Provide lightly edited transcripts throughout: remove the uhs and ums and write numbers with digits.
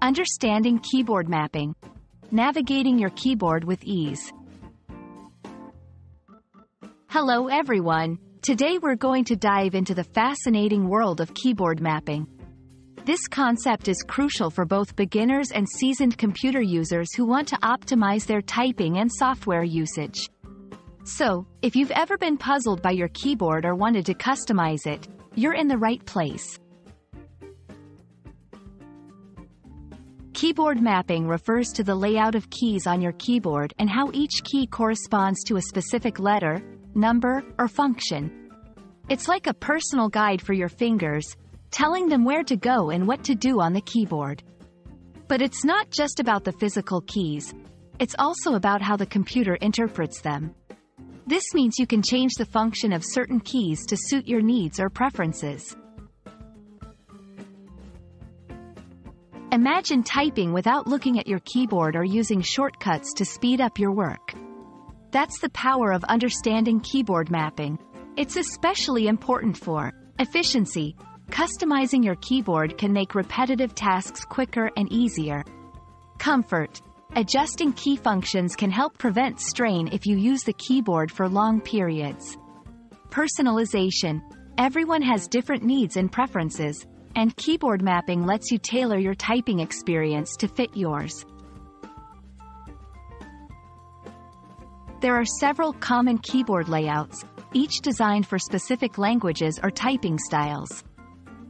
Understanding keyboard mapping. Navigating your keyboard with ease. Hello everyone. Today we're going to dive into the fascinating world of keyboard mapping. This concept is crucial for both beginners and seasoned computer users who want to optimize their typing and software usage. So, if you've ever been puzzled by your keyboard or wanted to customize it, you're in the right place. Keyboard mapping refers to the layout of keys on your keyboard and how each key corresponds to a specific letter, number, or function. It's like a personal guide for your fingers, telling them where to go and what to do on the keyboard. But it's not just about the physical keys. It's also about how the computer interprets them. This means you can change the function of certain keys to suit your needs or preferences. Imagine typing without looking at your keyboard or using shortcuts to speed up your work. That's the power of understanding keyboard mapping. It's especially important for efficiency. Customizing your keyboard can make repetitive tasks quicker and easier. Comfort. Adjusting key functions can help prevent strain if you use the keyboard for long periods. Personalization. Everyone has different needs and preferences, and keyboard mapping lets you tailor your typing experience to fit yours. There are several common keyboard layouts, each designed for specific languages or typing styles.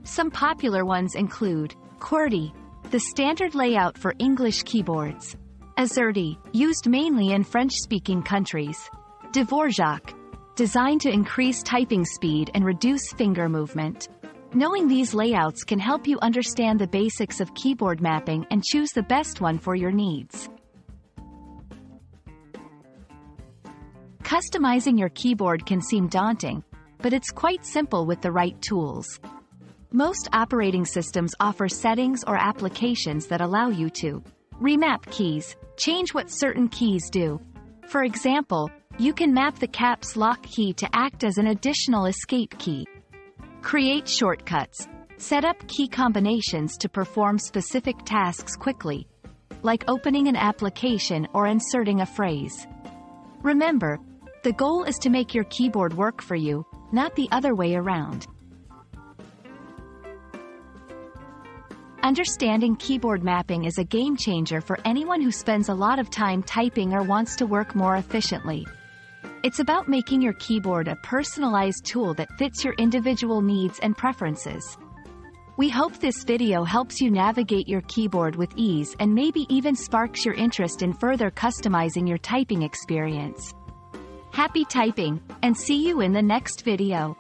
Some popular ones include QWERTY, the standard layout for English keyboards; AZERTY, used mainly in French-speaking countries; Dvorak, designed to increase typing speed and reduce finger movement. Knowing these layouts can help you understand the basics of keyboard mapping and choose the best one for your needs. Customizing your keyboard can seem daunting, but it's quite simple with the right tools. Most operating systems offer settings or applications that allow you to remap keys, change what certain keys do. For example, you can map the caps lock key to act as an additional escape key. Create shortcuts. Set up key combinations to perform specific tasks quickly, like opening an application or inserting a phrase. Remember, the goal is to make your keyboard work for you, not the other way around. Understanding keyboard mapping is a game changer for anyone who spends a lot of time typing or wants to work more efficiently. It's about making your keyboard a personalized tool that fits your individual needs and preferences. We hope this video helps you navigate your keyboard with ease and maybe even sparks your interest in further customizing your typing experience. Happy typing, and see you in the next video.